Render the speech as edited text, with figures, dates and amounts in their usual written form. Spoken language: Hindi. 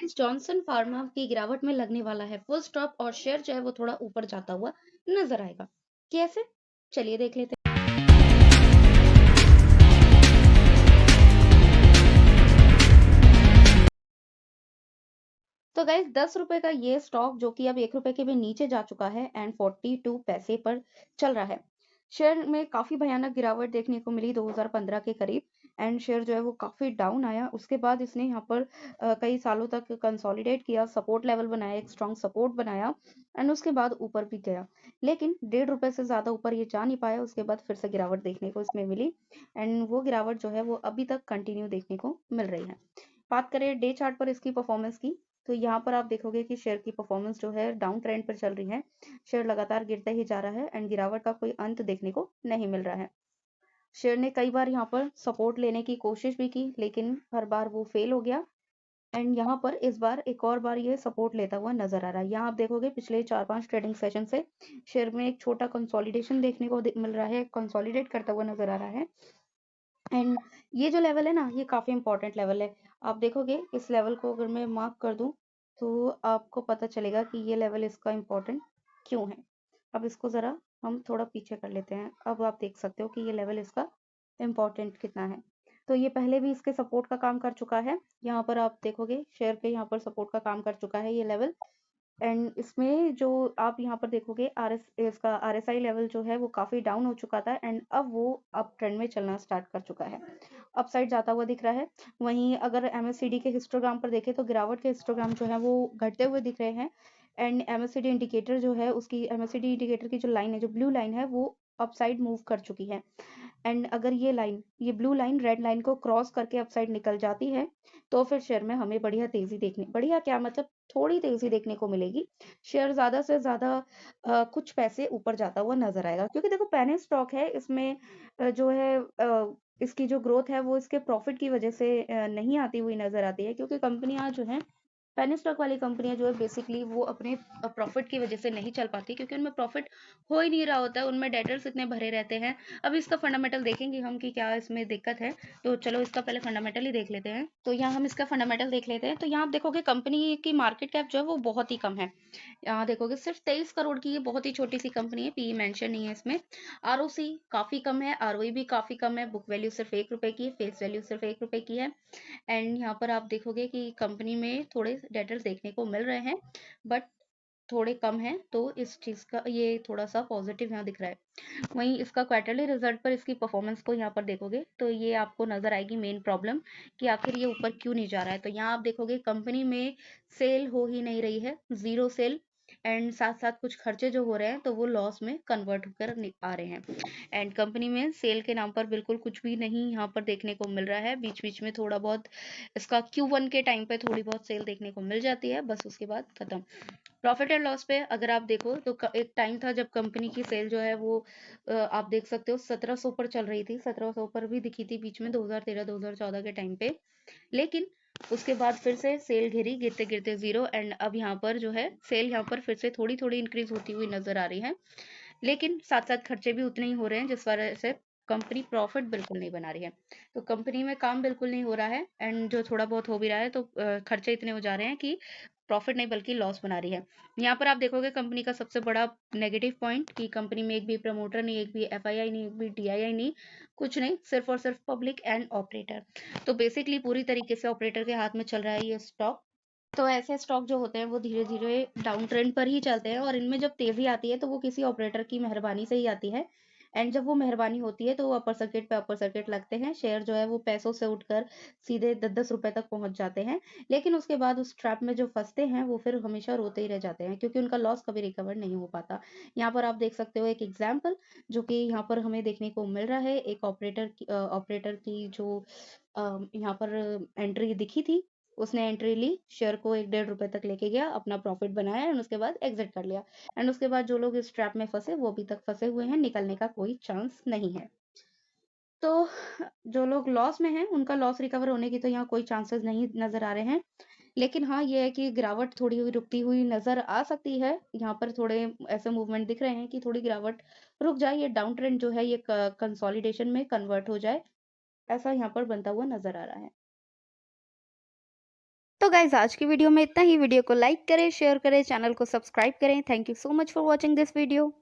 गाइस जॉनसन फार्मा की गिरावट में लगने वाला है फुल स्टॉप और शेयर जो है वो थोड़ा ऊपर जाता हुआ नजर आएगा। कैसे? चलिए देख लेते हैं। तो गाइस 10 रुपए का ये स्टॉक जो कि अब 1 रुपए के भी नीचे जा चुका है एंड 42 पैसे पर चल रहा है। शेयर में काफी भयानक गिरावट देखने को मिली 2015 के करीब एंड शेयर जो है वो काफी डाउन आया। उसके बाद इसने यहाँ पर कई सालों तक कंसोलिडेट किया, सपोर्ट लेवल बनाया, एक स्ट्रॉन्ग सपोर्ट बनाया एंड उसके बाद ऊपर भी गया। लेकिन 1.5 रुपए से ज्यादा ऊपर ये जा नहीं पाया। उसके बाद फिर से गिरावट देखने को इसमें मिली एंड वो गिरावट जो है वो अभी तक कंटिन्यू देखने को मिल रही है। बात करें डे चार्ट पर इसकी परफॉर्मेंस की, तो यहाँ पर आप देखोगे कि शेयर की परफॉर्मेंस जो है डाउन ट्रेंड पर चल रही है। शेयर लगातार गिरता ही जा रहा है एंड गिरावट का कोई अंत देखने को नहीं मिल रहा है। शेयर ने कई बार यहाँ पर सपोर्ट लेने की कोशिश भी की लेकिन हर बार वो फेल हो गया एंड यहाँ पर इस बार एक और बार ये सपोर्ट लेता हुआ नजर आ रहा है। यहाँ आप देखोगे पिछले 4-5 ट्रेडिंग सेशन से शेयर में एक छोटा कंसोलिडेशन देखने को मिल रहा है, कंसोलिडेट करता हुआ नजर आ रहा है एंड ये जो लेवल है ना ये काफी इंपॉर्टेंट लेवल है। आप देखोगे इस लेवल को अगर मैं मार्क कर दूं तो आपको पता चलेगा कि ये लेवल इसका इम्पोर्टेंट क्यों है। अब इसको जरा हम थोड़ा पीछे कर लेते हैं। अब आप देख सकते हो कि ये लेवल इसका इम्पोर्टेंट कितना है। तो ये पहले भी इसके सपोर्ट का काम कर चुका है। यहाँ पर आप देखोगे शेयर के यहाँ पर सपोर्ट का काम कर चुका है ये लेवल एंड इसमें जो आप यहाँ पर देखोगे इसका आरएसआई लेवल जो है वो काफी डाउन हो चुका था एंड अब वो अप ट्रेंड में चलना स्टार्ट कर चुका है, अपसाइड जाता हुआ दिख रहा है। वहीं अगर एमएससीडी के हिस्टोग्राम पर देखें तो गिरावट के हिस्टोग्राम जो है वो घटते हुए दिख रहे हैं एंड एमएससीडी इंडिकेटर जो है उसकी एमएससीडी इंडिकेटर की जो लाइन है, जो ब्लू लाइन है, वो अपसाइड मूव कर चुकी है एंड अगर ये लाइन, ये ब्लू लाइन रेड लाइन को क्रॉस करके अपसाइड निकल जाती है तो फिर शेयर में हमें बढ़िया तेजी देखने, बढ़िया क्या मतलब थोड़ी तेजी देखने को मिलेगी। शेयर ज्यादा से ज्यादा कुछ पैसे ऊपर जाता हुआ नजर आएगा क्योंकि देखो पेनी स्टॉक है इसमें जो है इसकी जो ग्रोथ है वो इसके प्रॉफिट की वजह से नहीं आती हुई नजर आती है क्योंकि कंपनियां जो हैं, पेनी स्टॉक वाली कंपनियां जो है बेसिकली वो अपने प्रॉफिट की वजह से नहीं चल पाती क्योंकि उनमें प्रॉफिट हो ही नहीं रहा होता है, उनमें डेटर्स इतने भरे रहते हैं। अब इसका फंडामेंटल देखेंगे हम कि क्या इसमें दिक्कत है, तो चलो इसका पहले फंडामेंटल ही देख लेते हैं। तो यहाँ हम इसका फंडामेंटल देख लेते हैं। तो यहाँ आप देखोगे कंपनी की मार्केट कैप जो है वो बहुत ही कम है। यहाँ देखोगे सिर्फ 23 करोड़ की, ये बहुत ही छोटी सी कंपनी है, पीई मेंशन नहीं है इसमें। आरओसी काफी कम है, आरओई भी काफी कम है, बुक वैल्यू सिर्फ 1 रुपए की है, फेस वैल्यू सिर्फ 1 रुपए की है एंड यहाँ पर आप देखोगे कि कंपनी में थोड़े डेटर्स देखने को मिल रहे हैं बट थोड़े कम हैं, तो इस चीज का ये थोड़ा सा पॉजिटिव यहाँ दिख रहा है। वहीं इसका क्वार्टरली रिजल्ट पर इसकी परफॉर्मेंस को यहाँ पर देखोगे तो ये आपको नजर आएगी मेन प्रॉब्लम कि आखिर ये ऊपर क्यों नहीं जा रहा है। तो यहाँ आप देखोगे कंपनी में सेल हो ही नहीं रही है, जीरो सेल एंड साथ साथ कुछ खर्चे जो हो रहे हैं तो वो लॉस में कन्वर्ट होकर आ रहे हैं एंड कंपनी में सेल के नाम पर बिल्कुल कुछ भी नहीं यहाँ पर देखने को मिल रहा है। बीच बीच में थोड़ा बहुत इसका Q1 के टाइम पे थोड़ी बहुत सेल देखने को मिल जाती है, बस उसके बाद खत्म। प्रॉफिट एंड लॉस पे अगर आप देखो तो एक टाइम था जब कंपनी की सेल जो है वो आप देख सकते हो 1700 पर चल रही थी, 1700 पर भी दिखी थी बीच में 2013-2014 के टाइम पे। लेकिन उसके बाद फिर से सेल गिरी, गिरते गिरते जीरो एंड अब यहाँ पर जो है सेल यहाँ पर फिर से थोड़ी थोड़ी इंक्रीज होती हुई नजर आ रही है, लेकिन साथ साथ खर्चे भी उतने ही हो रहे हैं जिस वजह से कंपनी प्रॉफिट बिल्कुल नहीं बना रही है। तो कंपनी में काम बिल्कुल नहीं हो रहा है एंड जो थोड़ा बहुत हो भी रहा है तो खर्चे इतने हो जा रहे हैं कि प्रॉफिट नहीं बल्कि लॉस बना रही है। यहाँ पर आप देखोगे कंपनी का सबसे बड़ा नेगेटिव पॉइंट कि कंपनी में एक भी प्रमोटर नहीं, एक भी एफआईआई नहीं, एक भी डीआईआई नहीं, कुछ नहीं, सिर्फ और सिर्फ पब्लिक एंड ऑपरेटर। तो बेसिकली पूरी तरीके से ऑपरेटर के हाथ में चल रहा है ये स्टॉक। तो ऐसे स्टॉक जो होते हैं वो धीरे धीरे डाउन ट्रेंड पर ही चलते हैं और इनमें जब तेजी आती है तो वो किसी ऑपरेटर की मेहरबानी से ही आती है एंड जब वो मेहरबानी होती है तो वो अपर सर्किट पे अपर सर्किट लगते हैं, शेयर जो है वो पैसों से उठकर सीधे 10-10 रुपए तक पहुंच जाते हैं। लेकिन उसके बाद उस ट्रैप में जो फंसते हैं वो फिर हमेशा रोते ही रह जाते हैं क्योंकि उनका लॉस कभी रिकवर नहीं हो पाता। यहाँ पर आप देख सकते हो एक एग्जाम्पल जो कि यहाँ पर हमें देखने को मिल रहा है, एक ऑपरेटर की जो यहाँ पर एंट्री दिखी थी, उसने एंट्री ली, शेयर को 1-1.5 रुपए तक लेके गया, अपना प्रॉफिट बनाया एंड उसके बाद एग्जिट कर लिया एंड उसके बाद जो लोग इस ट्रैप में फंसे वो अभी तक फंसे हुए हैं, निकलने का कोई चांस नहीं है। तो जो लोग लॉस में हैं उनका लॉस रिकवर होने की तो यहाँ कोई चांसेस नहीं नजर आ रहे हैं। लेकिन हाँ ये है कि गिरावट थोड़ी हुई रुकती हुई नजर आ सकती है। यहाँ पर थोड़े ऐसे मूवमेंट दिख रहे हैं कि थोड़ी गिरावट रुक जाए, ये डाउन ट्रेंड जो है ये कंसोलिडेशन में कन्वर्ट हो जाए, ऐसा यहाँ पर बनता हुआ नजर आ रहा है। तो गाइज आज की वीडियो में इतना ही। वीडियो को लाइक करें, शेयर करें, चैनल को सब्सक्राइब करें। Thank you so much for watching this video.